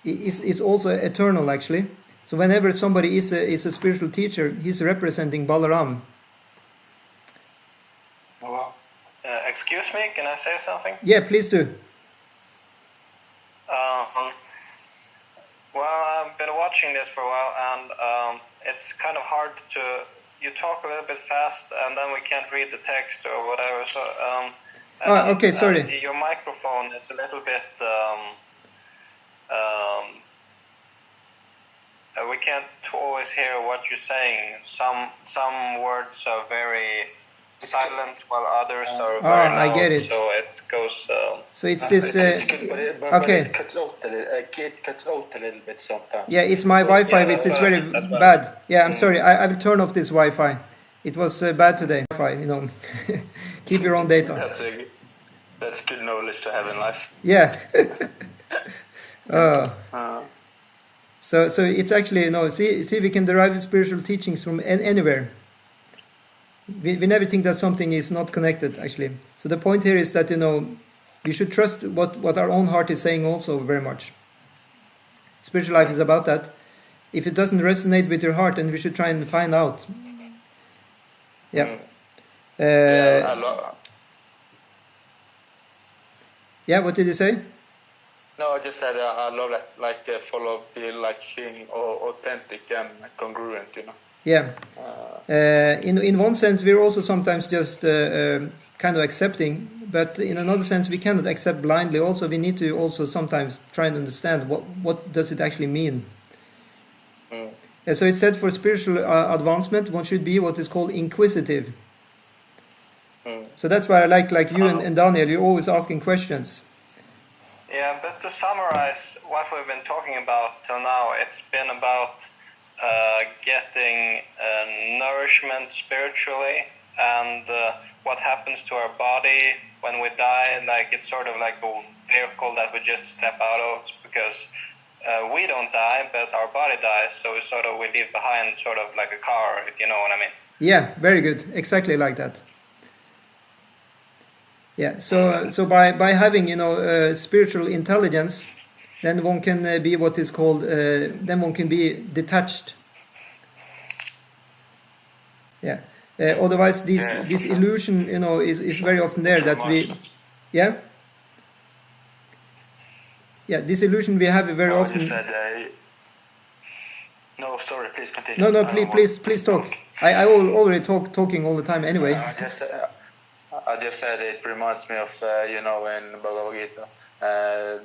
is also eternal actually. So whenever somebody is a spiritual teacher, he's representing Balaram. Excuse me, can I say something? Yeah, please do. Well, I've been watching this for a while, and it's kind of hard you talk a little bit fast, and then we can't read the text or whatever. So, okay, sorry. Your microphone is a little bit. We can't always hear what you're saying. Some words are very silent while others are very loud. I get it. So it goes. So it's this. Okay. It cuts out a little bit sometimes. Yeah, it's my Wi-Fi, which is very bad. Yeah, I'm sorry. I will turn off this Wi-Fi. It was bad today. Wi-Fi, keep your own data. That's good knowledge to have in life. Yeah. So it's actually see we can derive spiritual teachings from anywhere. We never think that something is not connected actually. So the point here is that we should trust what our own heart is saying also very much. Spiritual life is about that. If it doesn't resonate with your heart, then we should try and find out. Yeah. Yeah, what did you say? No, I just said I love that, follow, be being authentic and congruent, Yeah. In one sense, we're also sometimes just kind of accepting, but in another sense, we cannot accept blindly. Also, we need to also sometimes try and understand what does it actually mean. So it's said for spiritual advancement, one should be what is called inquisitive. So that's why I like you and Daniel, you're always asking questions. Yeah, but to summarize what we've been talking about till now, it's been about getting nourishment spiritually and what happens to our body when we die. Like it's sort of like a vehicle that we just step out of because we don't die, but our body dies. So we leave behind sort of like a car, if you know what I mean. Yeah, very good. Exactly like that. Yeah, so by having spiritual intelligence, then one can be what is called then one can be detached. Yeah. Otherwise, this illusion is very often there that we this illusion we have very often. No, sorry, please continue. No, please talk. I will already talking all the time anyway. I just said it reminds me of, in Bhagavad Gita,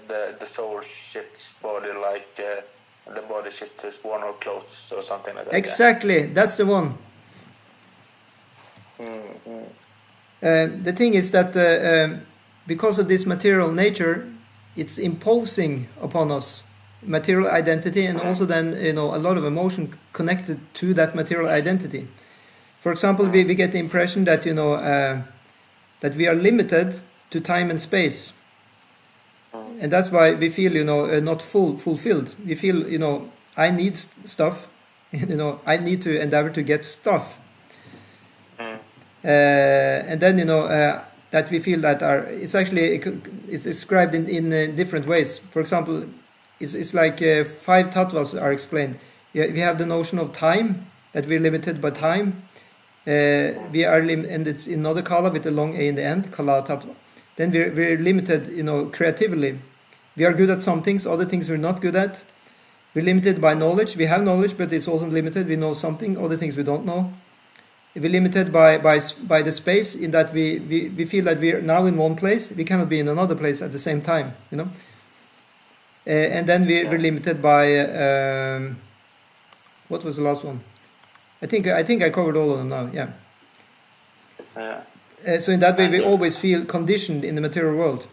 the soul shifts body like the body shifts worn or clothes or something like that. Exactly, that's the one. The thing is that because of this material nature, it's imposing upon us material identity and also then, a lot of emotion connected to that material identity. For example, we get the impression that, that we are limited to time and space. And that's why we feel, not fulfilled. We feel, I need stuff, I need to endeavor to get stuff. And then, that we feel that it's actually, it's described in different ways. For example, it's like 5 tattvas are explained. We have the notion of time, that we're limited by time. We are and it's in another kala with a long A in the end, kala tattva. Then we're limited, creatively. We are good at some things, other things we're not good at. We're limited by knowledge. We have knowledge, but it's also limited. We know something, other things we don't know. We're limited by the space, in that we feel that we're now in one place. We cannot be in another place at the same time, and then we're limited by, what was the last one? I think I covered all of them now, yeah. So in that way, we always feel conditioned in the material world.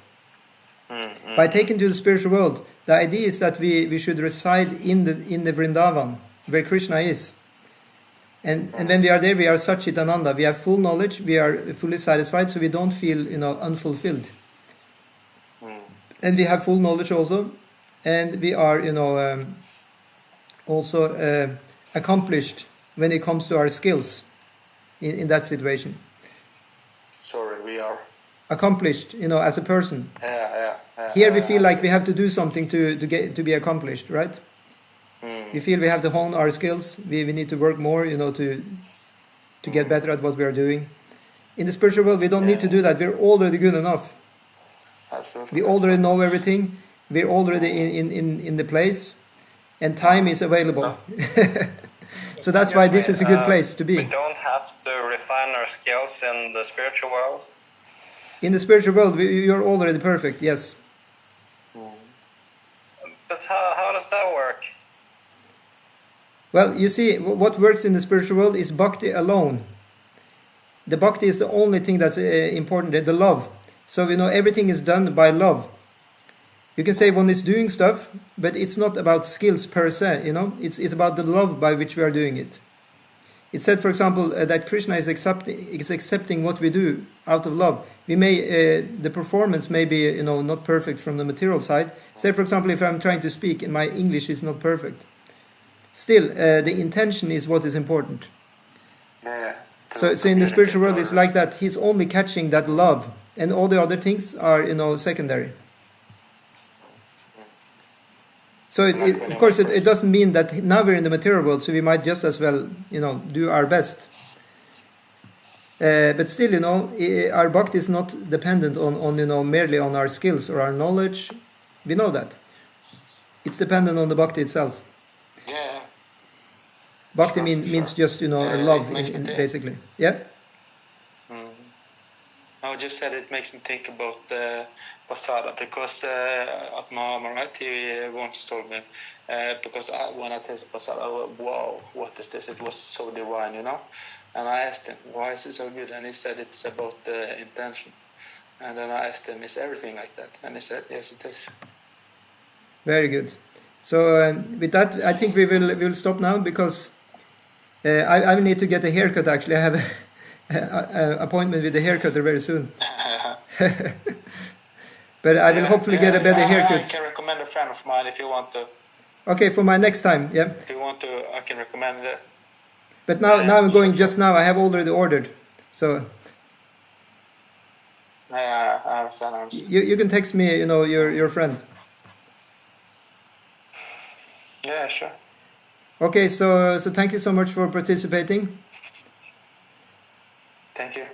By taking to the spiritual world, the idea is that we should reside in the Vrindavan, where Krishna is. And when we are there, we are Satchitananda. We have full knowledge, we are fully satisfied, so we don't feel, unfulfilled. And we have full knowledge also, and we are, also accomplished when it comes to our skills in that situation. Sorry, we are accomplished, as a person. Here we feel like we have to do something to be accomplished, right? We feel we have to hone our skills. We need to work more, to get better at what we are doing. In the spiritual world, we don't need to do that. We're already good enough. Absolutely. We already know everything. We're already in the place, and time is available. So that's why this is a good place to be. We don't have to refine our skills in the spiritual world. In the spiritual world, you're already perfect, yes. But how does that work? Well, you see, what works in the spiritual world is bhakti alone. The bhakti is the only thing that's important, the love. So, everything is done by love. You can say one is doing stuff, but it's not about skills per se, It's about the love by which we are doing it. It's said, for example, that Krishna is accepting what we do out of love. We may, the performance may be, not perfect from the material side. Say, for example, if I'm trying to speak and my English is not perfect. Still, the intention is what is important. So in the spiritual world, it's like that. He's only catching that love, and all the other things are, secondary. So of course, it doesn't mean that now we're in the material world, so we might just as well, do our best. But still, our bhakti is not dependent on merely on our skills or our knowledge. We know that. It's dependent on the bhakti itself. Yeah. Bhakti means just, love, basically. Yeah? I just said it makes me think about the Pasada, because Atma, right, he once told me, because when I tasted Pasada, I went, wow, what is this? It was so divine, And I asked him, why is it so good? And he said it's about the intention. And then I asked him, is everything like that? And he said, yes, it is. Very good. So with that, I think we will stop now, because I will need to get a haircut, actually. I have an appointment with the haircutter very soon. But I will hopefully get a better haircut. I can recommend a friend of mine if you want to. Okay, for my next time, yeah. If you want to, I can recommend it. But now I'm going just now. I have already ordered, so. I understand. You can text me, your friend. Yeah, sure. Okay, so thank you so much for participating. Thank you.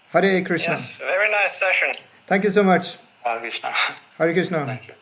Hare Krishna. Yes, very nice session. Thank you so much. Hare Krishna. Hare Krishna. Thank you.